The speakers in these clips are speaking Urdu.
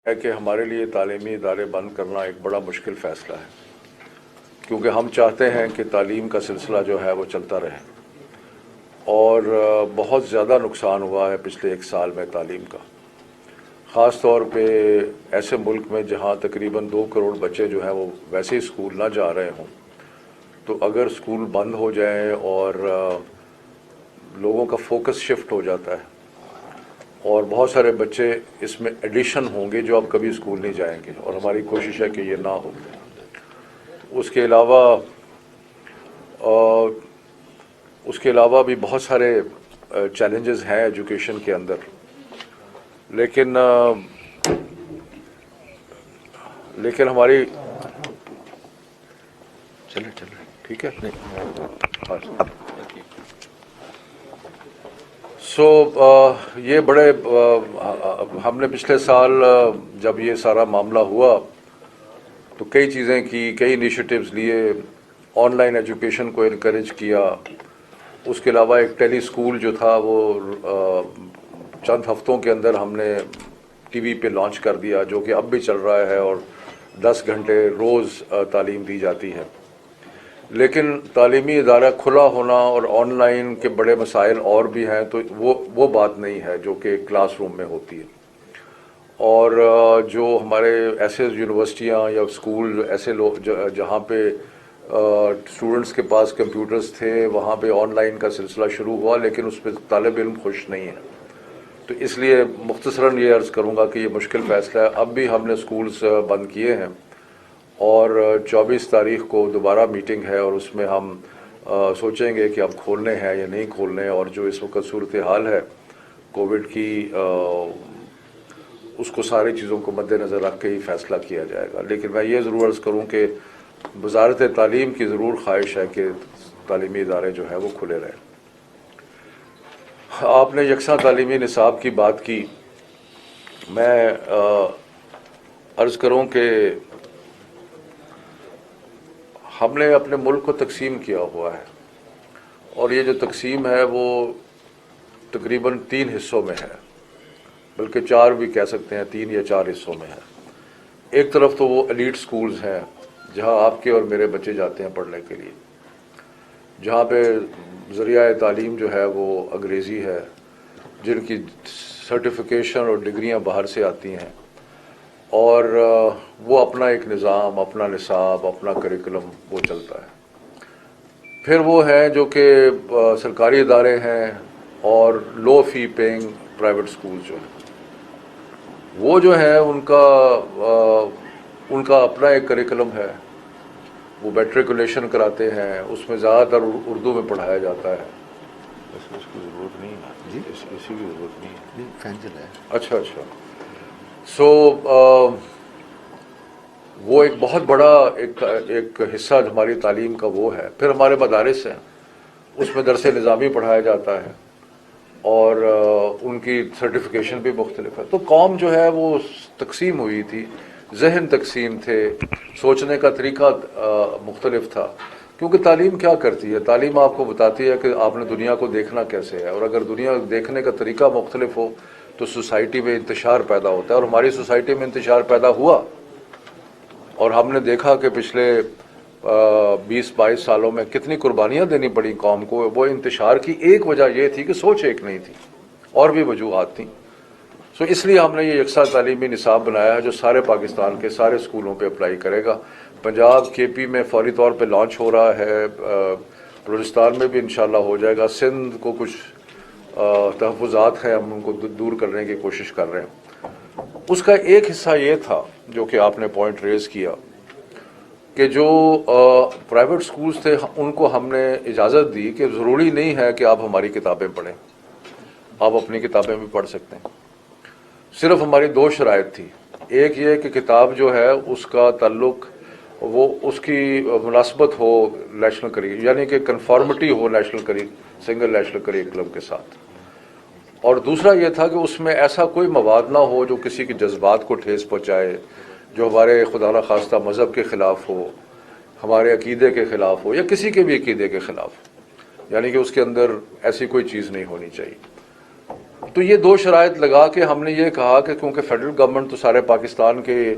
ہے کہ ہمارے لیے تعلیمی ادارے بند کرنا ایک بڑا مشکل فیصلہ ہے، کیونکہ ہم چاہتے ہیں کہ تعلیم کا سلسلہ جو ہے وہ چلتا رہے، اور بہت زیادہ نقصان ہوا ہے پچھلے ایک سال میں تعلیم کا، خاص طور پہ ایسے ملک میں جہاں تقریباً 2 کروڑ بچے جو ہیں وہ ویسے ہی اسکول نہ جا رہے ہوں، تو اگر اسکول بند ہو جائیں اور لوگوں کا فوکس شفٹ ہو جاتا ہے اور بہت سارے بچے اس میں ایڈیشن ہوں گے جو اب کبھی اسکول نہیں جائیں گے، اور ہماری کوشش ہے کہ یہ نہ ہو۔ اس کے علاوہ بھی بہت سارے چیلنجز ہیں ایجوکیشن کے اندر، لیکن ہماری چلے ٹھیک ہے۔ یہ بڑے ہم نے پچھلے سال جب یہ سارا معاملہ ہوا تو کئی چیزیں کی، کئی انیشیٹیوز لیے، آن لائن ایجوکیشن کو انکریج کیا۔ اس کے علاوہ ایک ٹیلی اسکول جو تھا وہ چند ہفتوں کے اندر ہم نے ٹی وی پہ لانچ کر دیا، جو کہ اب بھی چل رہا ہے اور 10 گھنٹے روز تعلیم دی جاتی ہے۔ لیکن تعلیمی ادارہ کھلا ہونا اور آن لائن کے بڑے مسائل اور بھی ہیں، تو وہ بات نہیں ہے جو کہ کلاس روم میں ہوتی ہے۔ اور جو ہمارے ایسے یونیورسٹیاں یا اسکول ایسے لوگ جہاں پہ اسٹوڈنٹس کے پاس کمپیوٹرز تھے، وہاں پہ آن لائن کا سلسلہ شروع ہوا، لیکن اس پہ طالب علم خوش نہیں ہے۔ تو اس لیے مختصراً یہ عرض کروں گا کہ یہ مشکل فیصلہ ہے۔ اب بھی ہم نے اسکولز بند کیے ہیں، اور 24 تاریخ کو دوبارہ میٹنگ ہے، اور اس میں ہم سوچیں گے کہ اب کھولنے ہیں یا نہیں کھولنے، اور جو اس وقت صورتحال ہے کووڈ کی، اس کو ساری چیزوں کو مد نظر رکھ کے ہی فیصلہ کیا جائے گا۔ لیکن میں یہ ضرور عرض کروں کہ وزارت تعلیم کی ضرور خواہش ہے کہ تعلیمی ادارے جو ہے وہ کھلے رہیں۔ آپ نے یکساں تعلیمی نصاب کی بات کی۔ میں عرض کروں کہ ہم نے اپنے ملک کو تقسیم کیا ہوا ہے، اور یہ جو تقسیم ہے وہ تقریباً 3 حصوں میں ہے، بلکہ 4 بھی کہہ سکتے ہیں، 3 یا 4 حصوں میں ہے۔ ایک طرف تو وہ ایلیٹ سکولز ہیں جہاں آپ کے اور میرے بچے جاتے ہیں پڑھنے کے لیے، جہاں پہ ذریعہ تعلیم جو ہے وہ انگریزی ہے، جن کی سرٹیفکیشن اور ڈگریاں باہر سے آتی ہیں، اور وہ اپنا ایک نظام، اپنا نصاب، اپنا کریکولم وہ چلتا ہے۔ پھر وہ ہیں جو کہ سرکاری ادارے ہیں اور لو فی پیئنگ پرائیویٹ سکول جو ہیں، وہ جو ہے ان کا اپنا ایک کریکولم ہے، وہ میٹریکولیشن کراتے ہیں، اس میں زیادہ تر اردو میں پڑھایا جاتا ہے۔ اس کی ضرورت نہیں ہے جی، اسی کی ضرورت نہیں ہے، فین چلا ہے۔ اچھا۔ وہ ایک بہت بڑا ایک حصہ ہماری تعلیم کا وہ ہے۔ پھر ہمارے مدارس ہیں، اس میں درس نظامی پڑھایا جاتا ہے، اور ان کی سرٹیفکیشن بھی مختلف ہے۔ تو قوم جو ہے وہ تقسیم ہوئی تھی، ذہن تقسیم تھے، سوچنے کا طریقہ مختلف تھا۔ کیونکہ تعلیم کیا کرتی ہے؟ تعلیم آپ کو بتاتی ہے کہ آپ نے دنیا کو دیکھنا کیسے ہے، اور اگر دنیا دیکھنے کا طریقہ مختلف ہو تو سوسائٹی میں انتشار پیدا ہوتا ہے، اور ہماری سوسائٹی میں انتشار پیدا ہوا، اور ہم نے دیکھا کہ پچھلے 20-22 سالوں میں کتنی قربانیاں دینی پڑی قوم کو۔ وہ انتشار کی ایک وجہ یہ تھی کہ سوچ ایک نہیں تھی، اور بھی وجوہات تھیں۔ اس لیے ہم نے یہ یکساں تعلیمی نصاب بنایا ہے جو سارے پاکستان کے سارے اسکولوں پہ اپلائی کرے گا۔ پنجاب کے میں فوری طور پہ لانچ ہو رہا ہے، بلوچستان میں بھی انشاءاللہ ہو جائے گا۔ سندھ کو کچھ تحفظات ہیں، ہم ان کو دور کرنے کی کوشش کر رہے ہیں۔ اس کا ایک حصہ یہ تھا جو کہ آپ نے پوائنٹ ریز کیا، کہ جو پرائیویٹ سکولز تھے ان کو ہم نے اجازت دی کہ ضروری نہیں ہے کہ آپ ہماری کتابیں پڑھیں، آپ اپنی کتابیں بھی پڑھ سکتے ہیں۔ صرف ہماری 2 شرائط تھی۔ ایک یہ کہ کتاب جو ہے اس کا تعلق، وہ اس کی مناسبت ہو نیشنل کریکولم، یعنی کہ کنفارمٹی ہو سنگل نیشنل کریکولم کے ساتھ، اور دوسرا یہ تھا کہ اس میں ایسا کوئی مواد نہ ہو جو کسی کے جذبات کو ٹھیس پہنچائے، جو ہمارے خدا نخواستہ مذہب کے خلاف ہو، ہمارے عقیدے کے خلاف ہو، یا کسی کے بھی عقیدے کے خلاف ہو، یعنی کہ اس کے اندر ایسی کوئی چیز نہیں ہونی چاہیے۔ تو یہ دو شرائط لگا کے ہم نے یہ کہا کہ کیونکہ فیڈرل گورنمنٹ تو سارے پاکستان کے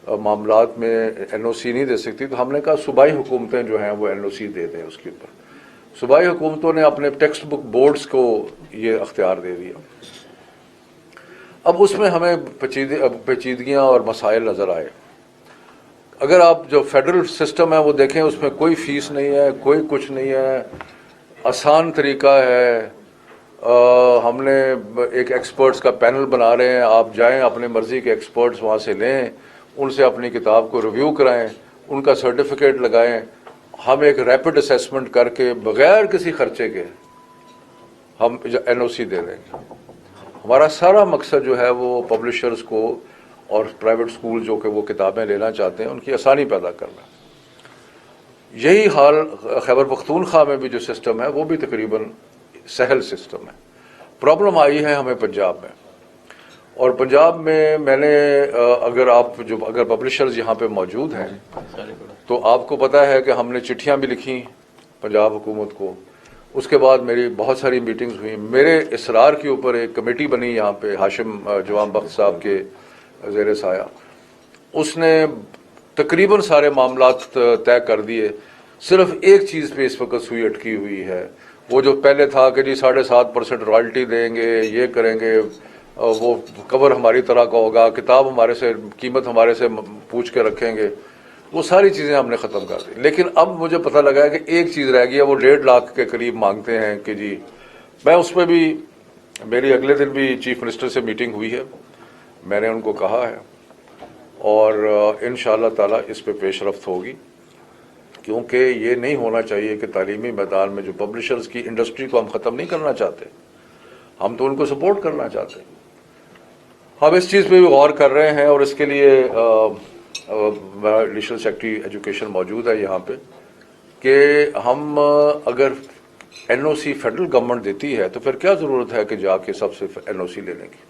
معاملات میں این او سی نہیں دے سکتی، تو ہم نے کہا صوبائی حکومتیں جو ہیں وہ این او سی دے دیں اس کے اوپر. صوبائی حکومتوں نے اپنے ٹیکسٹ بک بورڈز کو یہ اختیار دے دیا. اب اس میں ہمیں پیچیدگیاں اور مسائل نظر آئے. اگر آپ جو فیڈرل سسٹم ہے وہ دیکھیں، اس میں کوئی فیس نہیں ہے، کوئی کچھ نہیں ہے، آسان طریقہ ہے. ہم نے ایک ایکسپرٹس کا پینل بنا رہے ہیں، آپ جائیں اپنے مرضی کے ایکسپرٹس وہاں سے لیں، ان سے اپنی کتاب کو ریویو کرائیں، ان کا سرٹیفکیٹ لگائیں. ہم ایک ریپڈ اسیسمنٹ کر کے بغیر کسی خرچے کے ہم این او سی دے دیں گے. ہمارا سارا مقصد جو ہے وہ پبلشرز کو اور پرائیویٹ سکول جو کہ وہ کتابیں لینا چاہتے ہیں ان کی آسانی پیدا کرنا. یہی حال خیبر پختونخوا میں بھی جو سسٹم ہے وہ بھی تقریباً سہل سسٹم ہے. پرابلم آئی ہے ہمیں پنجاب میں، اور پنجاب میں نے اگر پبلشرز یہاں پہ موجود ہیں تو آپ کو پتہ ہے کہ ہم نے چٹھیاں بھی لکھی پنجاب حکومت کو. اس کے بعد میری بہت ساری میٹنگز ہوئیں. میرے اصرار کے اوپر ایک کمیٹی بنی یہاں پہ ہاشم جوان بخت صاحب کے زیر سایہ. اس نے تقریباً سارے معاملات طے کر دیے. صرف ایک چیز پہ اس وقت سوئی اٹکی ہوئی ہے، وہ جو پہلے تھا کہ جی 7.5% رائلٹی دیں گے، یہ کریں گے، وہ کور ہماری طرح کا ہوگا، کتاب ہمارے سے قیمت ہمارے سے پوچھ کے رکھیں گے. وہ ساری چیزیں ہم نے ختم کر دی. لیکن اب مجھے پتہ لگا ہے کہ ایک چیز رہ گئی ہے، وہ 1.5 لاکھ کے قریب مانگتے ہیں کہ جی. میں اس پہ بھی، میری اگلے دن بھی چیف منسٹر سے میٹنگ ہوئی ہے. میں نے ان کو کہا ہے اور انشاءاللہ تعالی اس پہ پیش رفت ہوگی، کیونکہ یہ نہیں ہونا چاہیے کہ تعلیمی میدان میں جو پبلشرز کی انڈسٹری کو ہم ختم نہیں کرنا چاہتے، ہم تو ان کو سپورٹ کرنا چاہتے ہیں. ہم اس چیز پہ بھی غور کر رہے ہیں، اور اس کے لیے ایڈیشنل سیکرٹری ایجوکیشن موجود ہے یہاں پہ، کہ ہم اگر این او سی فیڈرل گورنمنٹ دیتی ہے تو پھر کیا ضرورت ہے کہ جا کے سب سے این او سی لینے کی.